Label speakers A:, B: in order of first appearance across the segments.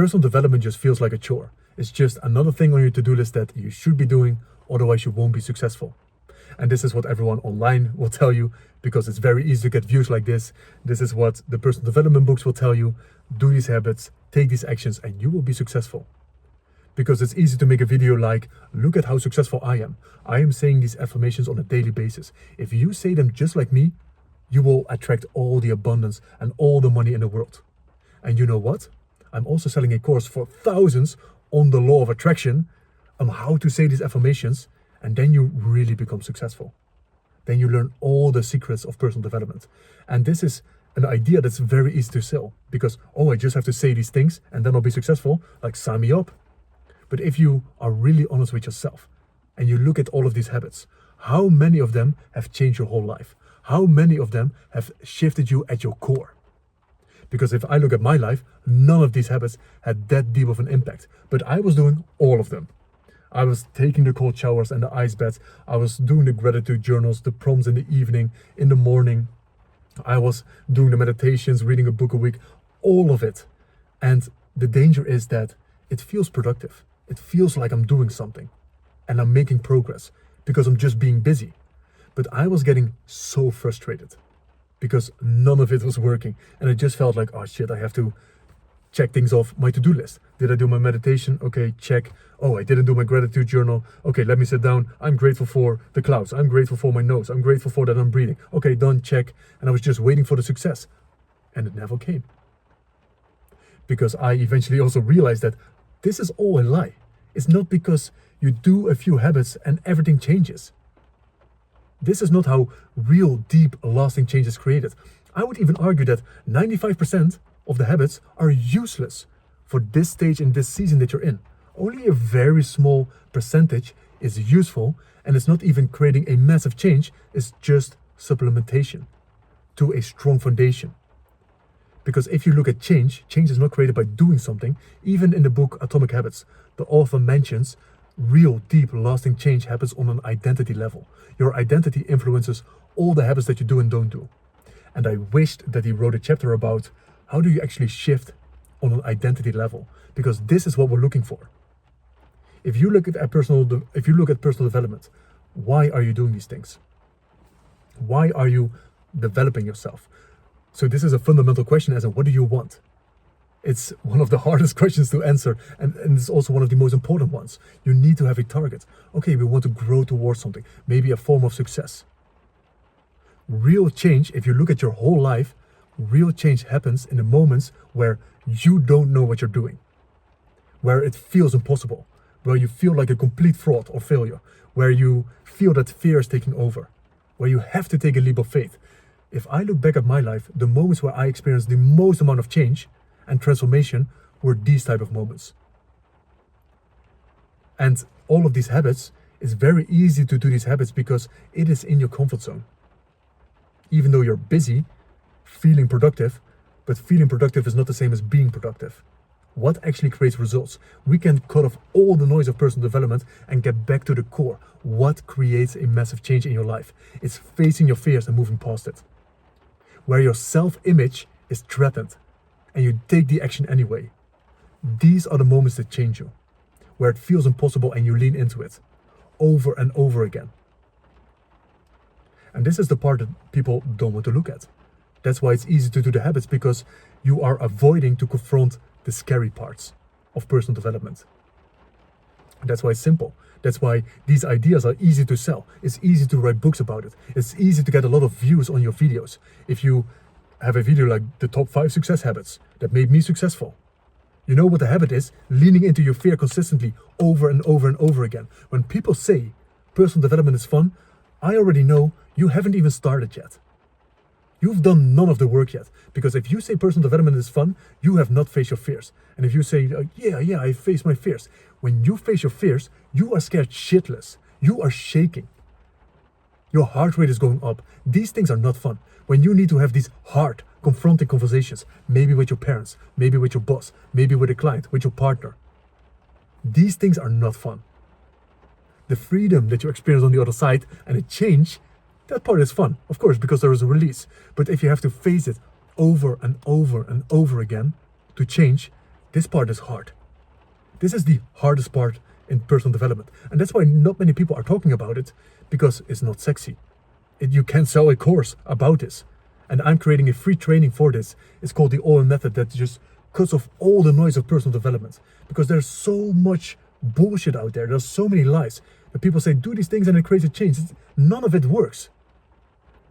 A: Personal development just feels like a chore. It's just another thing on your to-do list that you should be doing, otherwise you won't be successful. And this is what everyone online will tell you, because it's very easy to get views like this. This is what the personal development books will tell you. Do these habits, take these actions, and you will be successful. Because it's easy to make a video like, look at how successful I am. I am saying these affirmations on a daily basis. If you say them just like me, you will attract all the abundance and all the money in the world. And you know what? I'm also selling a course for thousands on the law of attraction, on how to say these affirmations, and then you really become successful. Then you learn all the secrets of personal development. And this is an idea that's very easy to sell, because, oh, I just have to say these things and then I'll be successful. Like, sign me up. But if you are really honest with yourself and you look at all of these habits, how many of them have changed your whole life? How many of them have shifted you at your core? Because if I look at my life, none of these habits had that deep of an impact, but I was doing all of them. I was taking the cold showers and the ice baths. I was doing the gratitude journals, the prompts in the evening, in the morning. I was doing the meditations, reading a book a week, all of it. And the danger is that it feels productive. It feels like I'm doing something and I'm making progress because I'm just being busy. But I was getting so frustrated because none of it was working. And I just felt like, oh shit, I have to check things off my to-do list. Did I do my meditation? Okay, check. Oh, I didn't do my gratitude journal. Okay, let me sit down. I'm grateful for the clouds. I'm grateful for my nose. I'm grateful for that I'm breathing. Okay, done, check. And I was just waiting for the success. And it never came. Because I eventually also realized that this is all a lie. It's not because you do a few habits and everything changes. This is not how real, deep, lasting change is created. I would even argue that 95% of the habits are useless for this stage in this season that you're in. Only a very small percentage is useful, and it's not even creating a massive change. It's just supplementation to a strong foundation. Because if you look at change is not created by doing something. Even in the book Atomic Habits, the author mentions real, deep, lasting change happens on an identity level. Your identity influences all the habits that you do and don't do. And I wished that he wrote a chapter about how do you actually shift on an identity level, because this is what we're looking for. If you look at personal development, why are you doing these things? Why are you developing yourself? So this is a fundamental question, as in, what do you want? It's one of the hardest questions to answer, and it's also one of the most important ones. You need to have a target. Okay, we want to grow towards something, maybe a form of success. Real change, if you look at your whole life, real change happens in the moments where you don't know what you're doing, where it feels impossible, where you feel like a complete fraud or failure, where you feel that fear is taking over, where you have to take a leap of faith. If I look back at my life, the moments where I experienced the most amount of change and transformation were these type of moments. And all of these habits, it's very easy to do these habits because it is in your comfort zone. Even though you're busy, feeling productive, but feeling productive is not the same as being productive. What actually creates results? We can cut off all the noise of personal development and get back to the core. What creates a massive change in your life? It's facing your fears and moving past it. Where your self-image is threatened and you take the action anyway. These are the moments that change you. Where it feels impossible and you lean into it over and over again. And this is the part that people don't want to look at. That's why it's easy to do the habits, because you are avoiding to confront the scary parts of personal development. And that's why it's simple. That's why these ideas are easy to sell. It's easy to write books about it. It's easy to get a lot of views on your videos. If you have a video like the top 5 success habits that made me successful. You know what the habit is? Leaning into your fear consistently over and over and over again. When people say personal development is fun, I already know you haven't even started yet. You've done none of the work yet. Because if you say personal development is fun, you have not faced your fears. And if you say, yeah, I face my fears. When you face your fears, you are scared shitless. You are shaking. Your heart rate is going up. These things are not fun. When you need to have these hard, confronting conversations, maybe with your parents, maybe with your boss, maybe with a client, with your partner. These things are not fun. The freedom that you experience on the other side and the change, that part is fun, of course, because there is a release. But if you have to face it over and over and over again to change, This part is hard. This is the hardest part in personal development. And that's why not many people are talking about it, because it's not sexy. You can't sell a course about this. And I'm creating a free training for this. It's called the All-In Method, that just cuts off all the noise of personal development. Because there's so much bullshit out there. There's so many lies. That people say, do these things and it creates a change. None of it works.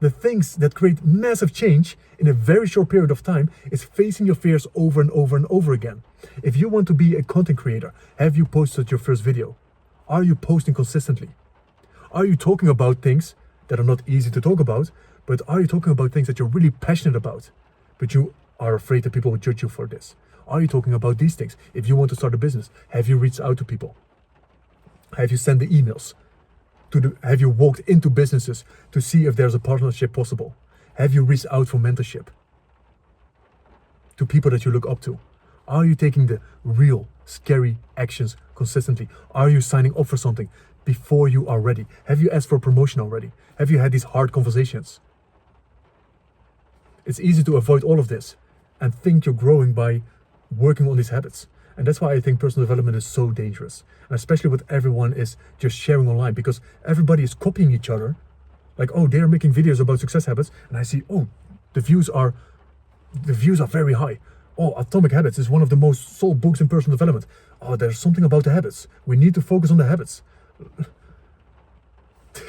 A: The things that create massive change in a very short period of time is facing your fears over and over and over again. If you want to be a content creator, have you posted your first video? Are you posting consistently? Are you talking about things that are not easy to talk about, but are you talking about things that you're really passionate about, but you are afraid that people will judge you for this? Are you talking about these things? If you want to start a business, have you reached out to people? Have you sent the emails? Have you walked into businesses to see if there's a partnership possible? Have you reached out for mentorship to people that you look up to? Are you taking the real scary actions consistently? Are you signing up for something before you are ready? Have you asked for a promotion already? Have you had these hard conversations? It's easy to avoid all of this and think you're growing by working on these habits. And that's why I think personal development is so dangerous. And especially with everyone is just sharing online, because everybody is copying each other. Like, oh, they're making videos about success habits. And I see, oh, the views are very high. Oh, Atomic Habits is one of the most sold books in personal development. Oh, there's something about the habits. We need to focus on the habits.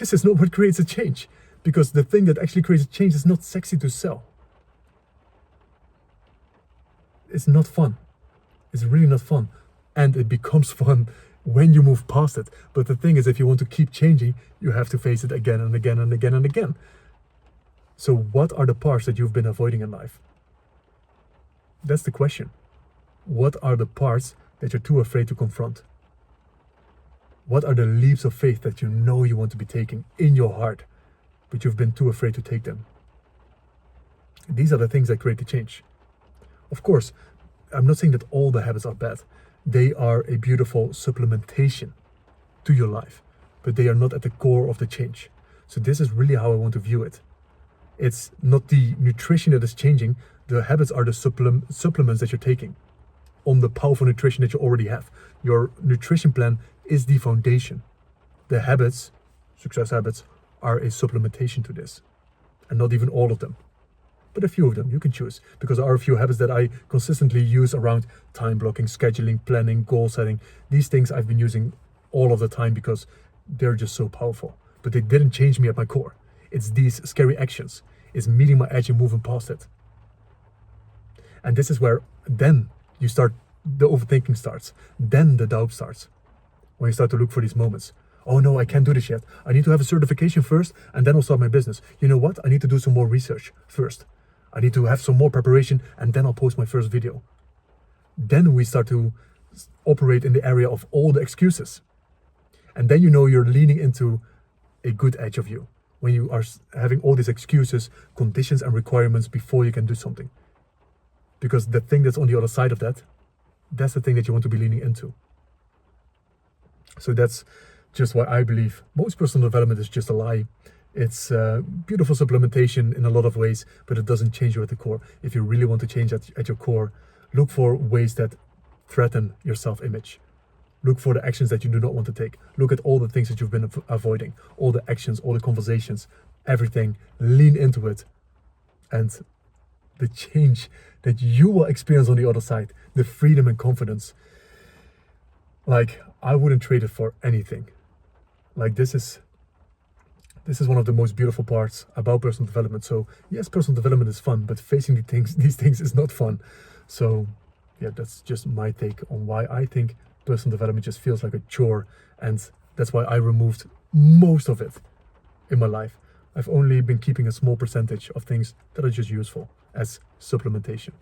A: This is not what creates a change, because the thing that actually creates a change is not sexy to sell. It's not fun. It's really not fun. And it becomes fun when you move past it. But the thing is, if you want to keep changing, you have to face it again and again and again and again. So what are the parts that you've been avoiding in life? That's the question. What are the parts that you're too afraid to confront? What are the leaps of faith that you know you want to be taking in your heart, but you've been too afraid to take them? These are the things that create the change. Of course, I'm not saying that all the habits are bad. They are a beautiful supplementation to your life, but they are not at the core of the change. So this is really how I want to view it. It's not the nutrition that is changing. The habits are the supplements that you're taking on the powerful nutrition that you already have. Your nutrition plan is the foundation. The habits, success habits, are a supplementation to this. And not even all of them, but a few of them. You can choose, because there are a few habits that I consistently use around time blocking, scheduling, planning, goal setting. These things I've been using all of the time because they're just so powerful. But they didn't change me at my core. It's these scary actions. It's meeting my edge and moving past it. And this is where then you start, the overthinking starts. Then the doubt starts. When you start to look for these moments. Oh no, I can't do this yet. I need to have a certification first, and then I'll start my business. You know what? I need to do some more research first. I need to have some more preparation, and then I'll post my first video. Then we start to operate in the area of all the excuses. And then you know you're leaning into a good edge of you. When you are having all these excuses, conditions and requirements before you can do something. Because the thing that's on the other side of that, that's the thing that you want to be leaning into. So that's just why I believe most personal development is just a lie. It's beautiful supplementation in a lot of ways, but it doesn't change you at the core. If you really want to change at your core, look for ways that threaten your self-image. Look for the actions that you do not want to take. Look at all the things that you've been avoiding, all the actions, all the conversations, everything. Lean into it. And the change that you will experience on the other side, the freedom and confidence, like, I wouldn't trade it for anything. Like, this is one of the most beautiful parts about personal development. So yes, personal development is fun, but facing these things is not fun. So yeah, that's just my take on why I think personal development just feels like a chore. And that's why I removed most of it in my life. I've only been keeping a small percentage of things that are just useful as supplementation.